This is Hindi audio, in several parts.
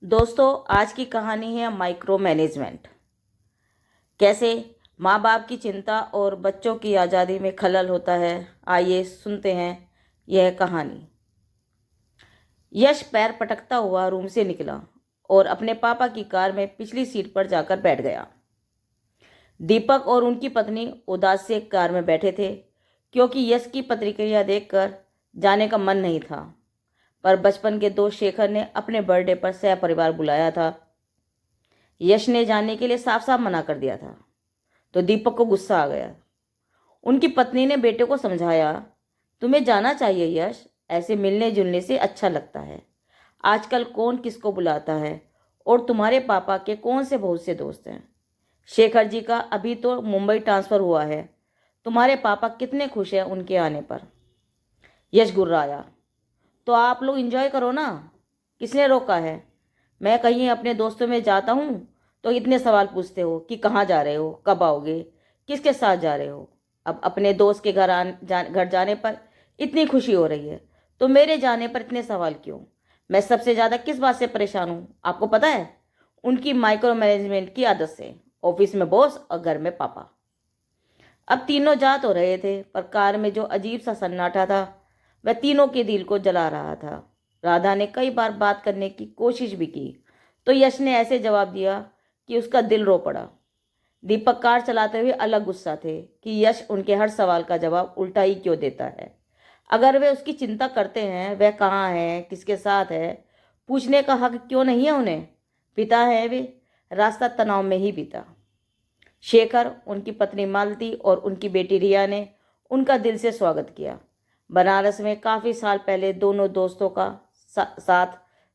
दोस्तों, आज की कहानी है माइक्रो मैनेजमेंट। कैसे माँ बाप की चिंता और बच्चों की आज़ादी में खलल होता है। आइए सुनते हैं यह कहानी। यश पैर पटकता हुआ रूम से निकला और अपने पापा की कार में पिछली सीट पर जाकर बैठ गया। दीपक और उनकी पत्नी उदास से कार में बैठे थे, क्योंकि यश की प्रतिक्रिया देखकर जाने का मन नहीं था। पर बचपन के दोस्त शेखर ने अपने बर्थडे पर सह परिवार बुलाया था। यश ने जाने के लिए साफ साफ मना कर दिया था, तो दीपक को गुस्सा आ गया। उनकी पत्नी ने बेटे को समझाया, तुम्हें जाना चाहिए यश, ऐसे मिलने जुलने से अच्छा लगता है। आजकल कौन किसको बुलाता है, और तुम्हारे पापा के कौन से बहुत से दोस्त हैं। शेखर जी का अभी तो मुंबई ट्रांसफ़र हुआ है। तुम्हारे पापा कितने खुश हैं उनके आने पर। यश गुर्राया, तो आप लोग एंजॉय करो ना, किसने रोका है। मैं कहीं अपने दोस्तों में जाता हूँ तो इतने सवाल पूछते हो कि कहाँ जा रहे हो, कब आओगे, किसके साथ जा रहे हो। अब अपने दोस्त के घर जाने पर इतनी खुशी हो रही है, तो मेरे जाने पर इतने सवाल क्यों। मैं सबसे ज़्यादा किस बात से परेशान हूँ आपको पता है? उनकी माइक्रो मैनेजमेंट की आदत से। ऑफिस में बॉस और घर में पापा। अब तीनों जा तो रहे थे, पर कार में जो अजीब सा सन्नाटा था वह तीनों के दिल को जला रहा था। राधा ने कई बार बात करने की कोशिश भी की, तो यश ने ऐसे जवाब दिया कि उसका दिल रो पड़ा। दीपक कार चलाते हुए अलग गुस्सा थे कि यश उनके हर सवाल का जवाब उल्टा ही क्यों देता है। अगर वे उसकी चिंता करते हैं, वह कहाँ है, किसके साथ है, पूछने का हक क्यों नहीं है उन्हें। पिता है वे, रास्ता तनाव में ही बीता। शेखर, उनकी पत्नी मालती और उनकी बेटी रिया ने उनका दिल से स्वागत किया। बनारस में काफ़ी साल पहले दोनों दोस्तों का साथ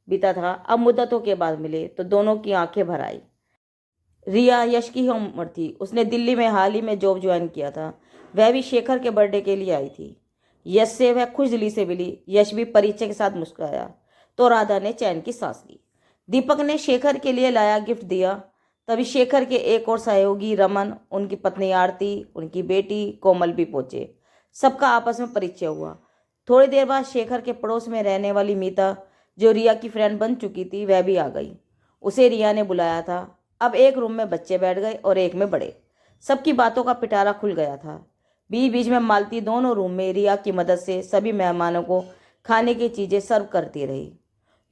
बीता था। अब मुद्दतों के बाद मिले तो दोनों की आंखें भर आई। रिया यश की ही उम्र थी, उसने दिल्ली में हाल ही में जॉब ज्वाइन किया था। वह भी शेखर के बर्थडे के लिए आई थी। यश से वह खुश दिली से मिली। यश भी परिचय के साथ मुस्कुराया तो राधा ने चैन की सांस ली। दीपक ने शेखर के लिए लाया गिफ्ट दिया। तभी शेखर के एक और सहयोगी रमन, उनकी पत्नी आरती, उनकी बेटी कोमल भी पहुंचे। सबका आपस में परिचय हुआ। थोड़ी देर बाद शेखर के पड़ोस में रहने वाली मीता, जो रिया की फ्रेंड बन चुकी थी, वह भी आ गई। उसे रिया ने बुलाया था। अब एक रूम में बच्चे बैठ गए और एक में बड़े। सबकी बातों का पिटारा खुल गया था। बीच बीच में मालती दोनों रूम में रिया की मदद से सभी मेहमानों को खाने की चीज़ें सर्व करती रही।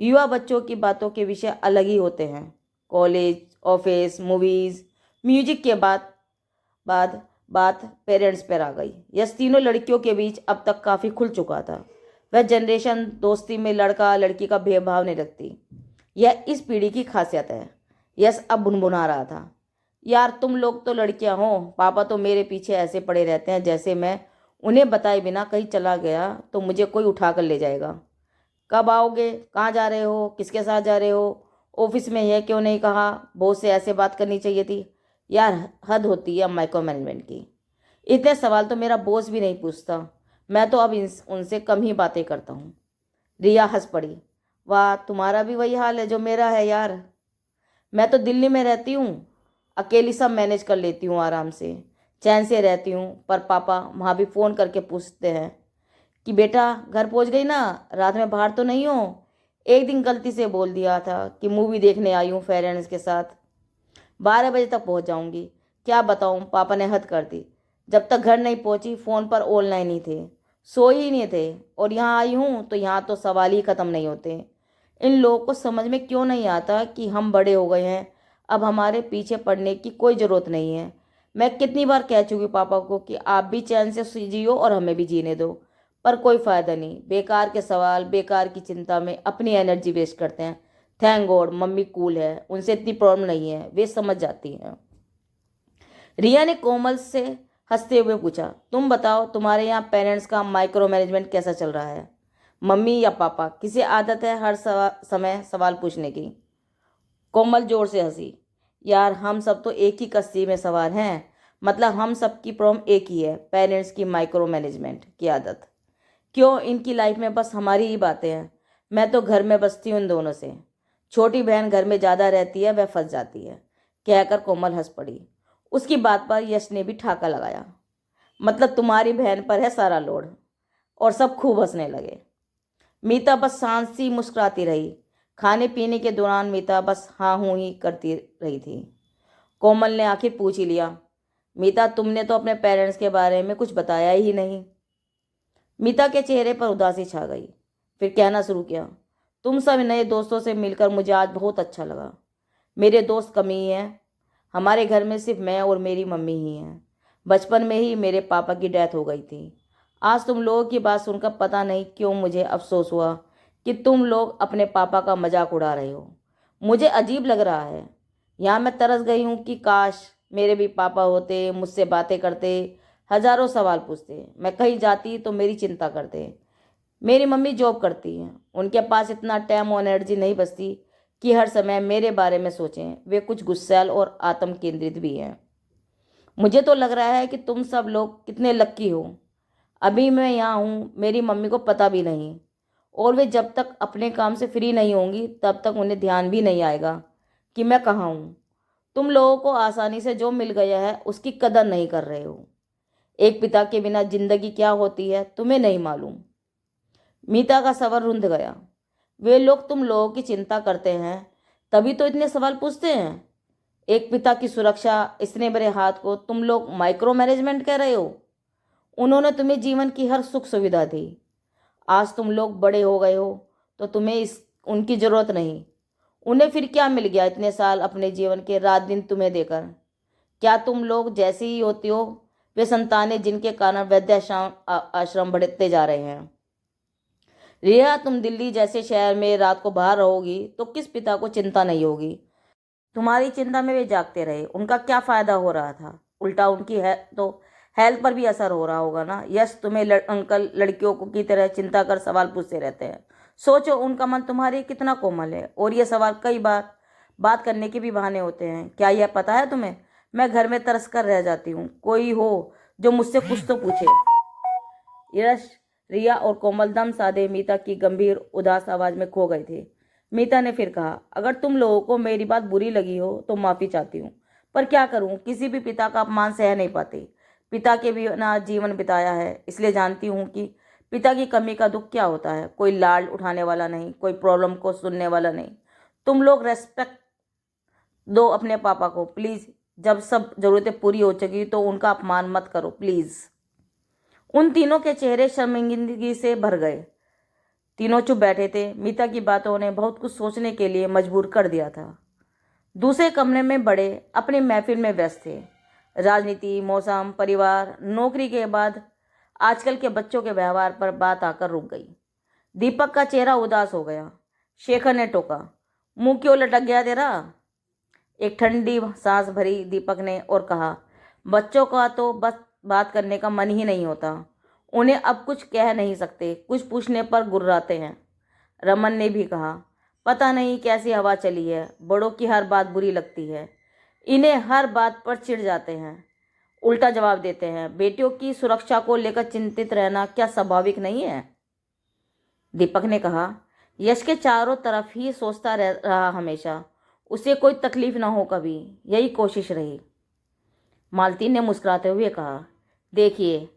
युवा बच्चों की बातों के विषय अलग ही होते हैं। कॉलेज, ऑफिस, मूवीज़, म्यूजिक के बाद बाद बात पेरेंट्स पर आ गई। यस, तीनों लड़कियों के बीच अब तक काफ़ी खुल चुका था। वह जनरेशन दोस्ती में लड़का लड़की का भेदभाव नहीं रखती। यह इस पीढ़ी की खासियत है। यस अब भुनभुना रहा था, यार तुम लोग तो लड़कियां हो, पापा तो मेरे पीछे ऐसे पड़े रहते हैं जैसे मैं उन्हें बताए बिना कहीं चला गया तो मुझे कोई उठा कर ले जाएगा। कब आओगे, कहाँ जा रहे हो, किसके साथ जा रहे हो, ऑफिस में यह क्यों नहीं कहा, बॉस से ऐसे बात करनी चाहिए थी। यार हद होती है माइक्रो मैनेजमेंट की। इतने सवाल तो मेरा बॉस भी नहीं पूछता। मैं तो अब उनसे कम ही बातें करता हूँ। रिया हंस पड़ी, वाह तुम्हारा भी वही हाल है जो मेरा है यार। मैं तो दिल्ली में रहती हूँ, अकेली सब मैनेज कर लेती हूँ, आराम से चैन से रहती हूँ। पर पापा वहाँ भी फ़ोन करके पूछते हैं कि बेटा घर पहुँच गई ना, रात में बाहर तो नहीं हो। एक दिन गलती से बोल दिया था कि मूवी देखने आई हूँ पेरेंट्स के साथ, 12 बजे तक पहुँच जाऊँगी। क्या बताऊँ, पापा ने हद कर दी। जब तक घर नहीं पहुँची फ़ोन पर ऑनलाइन ही थे, सो ही नहीं थे। और यहाँ आई हूँ तो यहाँ तो सवाल ही ख़त्म नहीं होते। इन लोगों को समझ में क्यों नहीं आता कि हम बड़े हो गए हैं, अब हमारे पीछे पड़ने की कोई ज़रूरत नहीं है। मैं कितनी बार कह चुकी पापा को कि आप भी चैन से जियो और हमें भी जीने दो, पर कोई फ़ायदा नहीं। बेकार के सवाल, बेकार की चिंता में अपनी एनर्जी वेस्ट करते हैं। थैंक गॉड मम्मी कूल है, उनसे इतनी प्रॉब्लम नहीं है, वे समझ जाती हैं। रिया ने कोमल से हंसते हुए पूछा, तुम बताओ तुम्हारे यहाँ पेरेंट्स का माइक्रो मैनेजमेंट कैसा चल रहा है? मम्मी या पापा, किसे आदत है हर समय सवाल पूछने की? कोमल जोर से हंसी, यार हम सब तो एक ही कश्ती में सवार हैं। मतलब हम सब की प्रॉब्लम एक ही है, पेरेंट्स की माइक्रो मैनेजमेंट की आदत। क्यों, इनकी लाइफ में बस हमारी ही बातें हैं। मैं तो घर में बसती हूँ इन दोनों से। छोटी बहन घर में ज़्यादा रहती है, वह फंस जाती है, कहकर कोमल हंस पड़ी। उसकी बात पर यश ने भी ठाका लगाया, मतलब तुम्हारी बहन पर है सारा लोड। और सब खूब हंसने लगे। मीता बस शांत सी मुस्कुराती रही। खाने पीने के दौरान मीता बस हाँ हूँ ही करती रही थी। कोमल ने आखिर पूछ ही लिया, मीता तुमने तो अपने पेरेंट्स के बारे में कुछ बताया ही नहीं। मीता के चेहरे पर उदासी छा गई। फिर कहना शुरू किया, तुम सब नए दोस्तों से मिलकर मुझे आज बहुत अच्छा लगा। मेरे दोस्त कम ही हैं। हमारे घर में सिर्फ मैं और मेरी मम्मी ही हैं। बचपन में ही मेरे पापा की डेथ हो गई थी। आज तुम लोगों की बात सुनकर पता नहीं क्यों मुझे अफसोस हुआ कि तुम लोग अपने पापा का मजाक उड़ा रहे हो। मुझे अजीब लग रहा है। यहाँ मैं तरस गई हूँ कि काश मेरे भी पापा होते, मुझसे बातें करते, हजारों सवाल पूछते। मैं कहीं जाती तो मेरी चिंता करते। मेरी मम्मी जॉब करती हैं, उनके पास इतना टाइम और एनर्जी नहीं बचती कि हर समय मेरे बारे में सोचें। वे कुछ गुस्सैल और आत्म केंद्रित भी हैं। मुझे तो लग रहा है कि तुम सब लोग कितने लक्की हो। अभी मैं यहाँ हूँ, मेरी मम्मी को पता भी नहीं, और वे जब तक अपने काम से फ्री नहीं होंगी तब तक उन्हें ध्यान भी नहीं आएगा कि मैं कहाँ हूँ। तुम लोगों को आसानी से जो मिल गया है उसकी कदर नहीं कर रहे हो। एक पिता के बिना जिंदगी क्या होती है तुम्हें नहीं मालूम। मीता का सवाल रुंध गया। वे लोग तुम लोगों की चिंता करते हैं तभी तो इतने सवाल पूछते हैं। एक पिता की सुरक्षा, इतने बड़े हाथ को तुम लोग माइक्रो मैनेजमेंट कह रहे हो। उन्होंने तुम्हें जीवन की हर सुख सुविधा दी। आज तुम लोग बड़े हो गए हो तो तुम्हें इस उनकी ज़रूरत नहीं। उन्हें फिर क्या मिल गया इतने साल अपने जीवन के रात दिन तुम्हें देकर। क्या तुम लोग जैसी ही होती हो वे संतानें जिनके कारण वृद्धाश्रम आश्रम बढ़ते जा रहे हैं। रिया, तुम दिल्ली जैसे शहर में रात को बाहर रहोगी तो किस पिता को चिंता नहीं होगी। तुम्हारी चिंता में वे जागते रहे, उनका क्या फ़ायदा हो रहा था। उल्टा उनकी है तो हेल्थ पर भी असर हो रहा होगा ना। यस, तुम्हें अंकल लड़कियों को की तरह चिंता कर सवाल पूछते रहते हैं। सोचो उनका मन तुम्हारे कितना कोमल है। और ये सवाल कई बार बात करने के भी बहाने होते हैं। क्या यह पता है तुम्हें, मैं घर में तरस कर रह जाती हूँ, कोई हो जो मुझसे कुछ तो पूछे। यश, रिया और कोमल दम साधे मीता की गंभीर उदास आवाज में खो गए थे। मीता ने फिर कहा, अगर तुम लोगों को मेरी बात बुरी लगी हो तो माफ़ी चाहती हूँ, पर क्या करूँ, किसी भी पिता का अपमान सह नहीं पाती। पिता के बिना जीवन बिताया है, इसलिए जानती हूँ कि पिता की कमी का दुख क्या होता है। कोई लाड उठाने वाला नहीं, कोई प्रॉब्लम को सुनने वाला नहीं। तुम लोग रेस्पेक्ट दो अपने पापा को प्लीज़। जब सब ज़रूरतें पूरी हो चुकी तो उनका अपमान मत करो प्लीज़। उन तीनों के चेहरे शर्मिंदगी से भर गए। तीनों चुप बैठे थे। मीता की बातों ने बहुत कुछ सोचने के लिए मजबूर कर दिया था। दूसरे कमरे में बड़े अपनी महफिल में व्यस्त थे। राजनीति, मौसम, परिवार, नौकरी के बाद आजकल के बच्चों के व्यवहार पर बात आकर रुक गई। दीपक का चेहरा उदास हो गया। शेखर ने टोका, मुंह क्यों लटक गया तेरा। एक ठंडी सांस भरी दीपक ने और कहा, बच्चों का तो बस बात करने का मन ही नहीं होता। उन्हें अब कुछ कह नहीं सकते, कुछ पूछने पर गुर्राते हैं। रमन ने भी कहा, पता नहीं कैसी हवा चली है, बड़ों की हर बात बुरी लगती है। इन्हें हर बात पर चिढ़ जाते हैं, उल्टा जवाब देते हैं। बेटियों की सुरक्षा को लेकर चिंतित रहना क्या स्वाभाविक नहीं है। दीपक ने कहा, यश के चारों तरफ ही सोचता रहा हमेशा, उसे कोई तकलीफ ना हो कभी, यही कोशिश रही। मालती ने मुस्कुराते हुए कहा, देखिए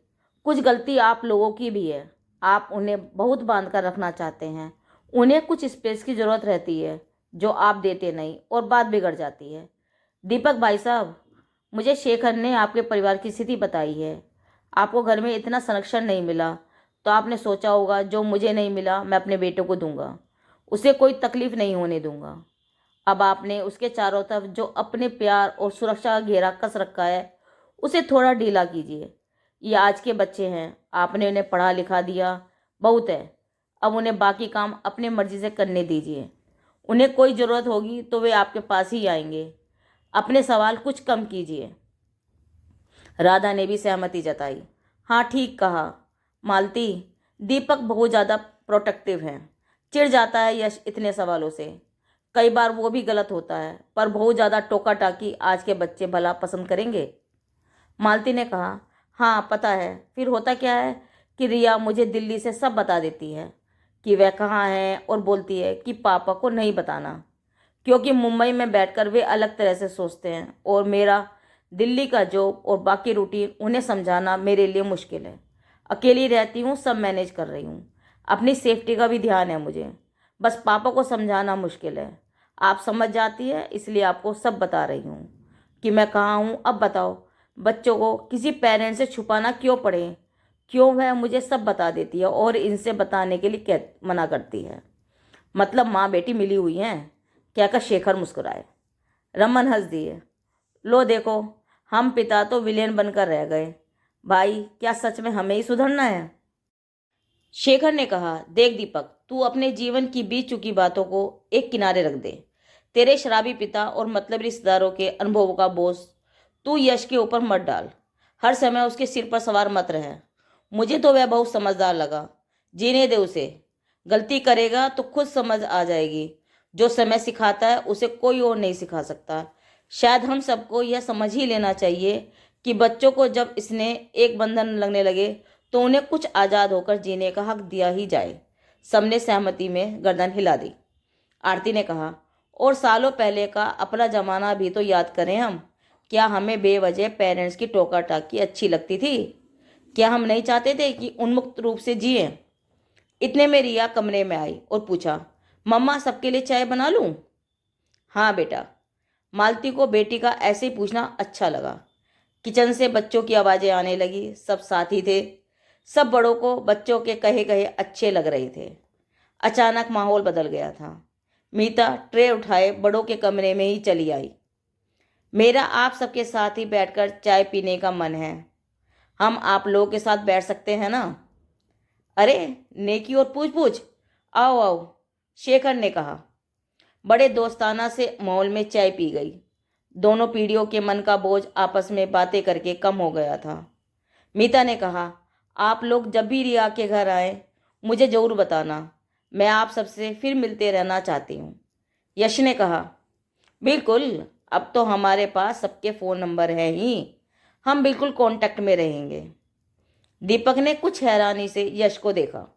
कुछ गलती आप लोगों की भी है। आप उन्हें बहुत बांध कर रखना चाहते हैं। उन्हें कुछ स्पेस की ज़रूरत रहती है जो आप देते नहीं और बात बिगड़ जाती है। दीपक भाई साहब, मुझे शेखर ने आपके परिवार की स्थिति बताई है। आपको घर में इतना संरक्षण नहीं मिला तो आपने सोचा होगा जो मुझे नहीं मिला मैं अपने बेटे को दूंगा, उसे कोई तकलीफ नहीं होने दूंगा। अब आपने उसके चारों तरफ जो अपने प्यार और सुरक्षा का घेरा कस रखा है उसे थोड़ा ढीला कीजिए। ये आज के बच्चे हैं, आपने उन्हें पढ़ा लिखा दिया, बहुत है। अब उन्हें बाकी काम अपने मर्जी से करने दीजिए। उन्हें कोई ज़रूरत होगी तो वे आपके पास ही आएंगे। अपने सवाल कुछ कम कीजिए। राधा ने भी सहमति जताई। हाँ ठीक कहा मालती, दीपक बहुत ज़्यादा प्रोटेक्टिव है, चिढ़ जाता है यश इतने सवालों से। कई बार वो भी गलत होता है, पर बहुत ज़्यादा टोका टाकी आज के बच्चे भला पसंद करेंगे। मालती ने कहा, हाँ पता है। फिर होता क्या है कि रिया मुझे दिल्ली से सब बता देती है कि वह कहाँ है, और बोलती है कि पापा को नहीं बताना, क्योंकि मुंबई में बैठकर वे अलग तरह से सोचते हैं और मेरा दिल्ली का जॉब और बाकी रूटीन उन्हें समझाना मेरे लिए मुश्किल है। अकेली रहती हूँ, सब मैनेज कर रही हूँ, अपनी सेफ्टी का भी ध्यान है मुझे, बस पापा को समझाना मुश्किल है। आप समझ जाती है, इसलिए आपको सब बता रही हूँ कि मैं कहाँ हूँ। अब बताओ, बच्चों को किसी पेरेंट्स से छुपाना क्यों पड़े? क्यों वह मुझे सब बता देती है और इनसे बताने के लिए कह मना करती है? मतलब माँ बेटी मिली हुई हैं? कहकर शेखर मुस्कुराए। रमन हंस दिए। लो देखो, हम पिता तो विलेन बनकर रह गए। भाई, क्या सच में हमें ही सुधरना है? शेखर ने कहा, देख दीपक, तू अपने जीवन की बीत चुकी बातों को एक किनारे रख दे। तेरे शराबी पिता और मतलब रिश्तेदारों के अनुभवों का बोझ तू यश के ऊपर मत डाल। हर समय उसके सिर पर सवार मत रह। मुझे तो वह बहुत समझदार लगा। जीने दे उसे। गलती करेगा तो खुद समझ आ जाएगी। जो समय सिखाता है उसे कोई और नहीं सिखा सकता। शायद हम सबको यह समझ ही लेना चाहिए कि बच्चों को जब इसने एक बंधन लगने लगे तो उन्हें कुछ आज़ाद होकर जीने का हक दिया ही जाए। सबने सहमति में गर्दन हिला दी। आरती ने कहा, और सालों पहले का अपना जमाना भी तो याद करें हम। क्या हमें बेवजह पेरेंट्स की टोका टाकी अच्छी लगती थी? क्या हम नहीं चाहते थे कि उन्मुक्त रूप से जिए? इतने में रिया कमरे में आई और पूछा, मम्मा सबके लिए चाय बना लूं? हाँ बेटा। मालती को बेटी का ऐसे ही पूछना अच्छा लगा। किचन से बच्चों की आवाज़ें आने लगी। सब साथी थे। सब बड़ों को बच्चों के कहे कहे अच्छे लग रहे थे। अचानक माहौल बदल गया था। मीता ट्रे उठाए बड़ों के कमरे में ही चली आई। मेरा आप सबके साथ ही बैठकर चाय पीने का मन है। हम आप लोगों के साथ बैठ सकते हैं ना? अरे, नेकी और पूछ पूछ। आओ आओ, शेखर ने कहा। बड़े दोस्ताना से माहौल में चाय पी गई। दोनों पीढ़ियों के मन का बोझ आपस में बातें करके कम हो गया था। मीता ने कहा, आप लोग जब भी रिया के घर आए मुझे ज़रूर बताना। मैं आप सबसे फिर मिलते रहना चाहती हूँ। यश ने कहा, बिल्कुल, अब तो हमारे पास सबके फ़ोन नंबर हैं ही। हम बिल्कुल कांटेक्ट में रहेंगे। दीपक ने कुछ हैरानी से यश को देखा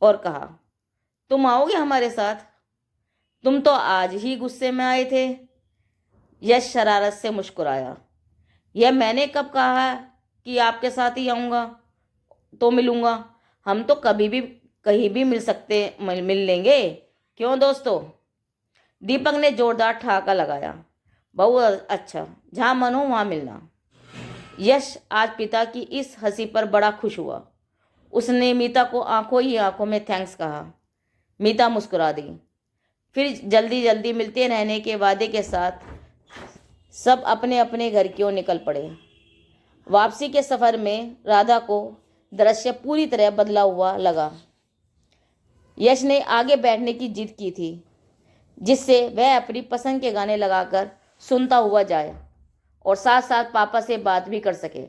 और कहा, तुम आओगे हमारे साथ? तुम तो आज ही गुस्से में आए थे। यश शरारत से मुस्कुराया। यह मैंने कब कहा कि आपके साथ ही आऊँगा तो मिलूँगा? हम तो कभी भी कहीं भी मिल लेंगे। क्यों दोस्तों? दीपक ने जोरदार ठहाका लगाया। बहुत अच्छा, जहाँ मन हो वहाँ मिलना। यश आज पिता की इस हंसी पर बड़ा खुश हुआ। उसने मीता को आंखों ही आंखों में थैंक्स कहा। मीता मुस्कुरा दी। फिर जल्दी जल्दी मिलते रहने के वादे के साथ सब अपने अपने घर की ओर निकल पड़े। वापसी के सफ़र में राधा को दृश्य पूरी तरह बदला हुआ लगा। यश ने आगे बैठने की जिद की थी, जिससे वह अपनी पसंद के गाने लगाकर सुनता हुआ जाए और साथ साथ पापा से बात भी कर सके।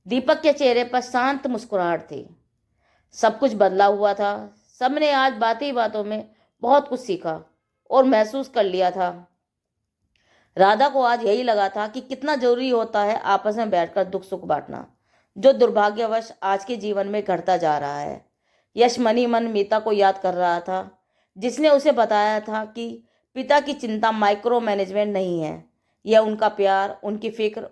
दीपक के चेहरे पर शांत मुस्कुराहट थी। सब कुछ बदला हुआ था। सबने आज बातें ही बातों में बहुत कुछ सीखा और महसूस कर लिया था। राधा को आज यही लगा था कि कितना जरूरी होता है आपस में बैठकर दुख सुख बांटना, जो दुर्भाग्यवश आज के जीवन में घटता जा रहा है। यश मनी मन मीता को याद कर रहा था, जिसने उसे बताया था कि पिता की चिंता माइक्रो मैनेजमेंट नहीं है, यह उनका प्यार, उनकी फिक्र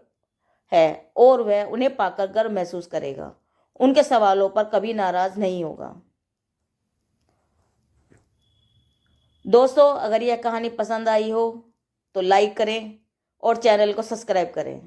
है और वह उन्हें पाकर गर्व महसूस करेगा। उनके सवालों पर कभी नाराज नहीं होगा। दोस्तों, अगर यह कहानी पसंद आई हो तो लाइक करें और चैनल को सब्सक्राइब करें।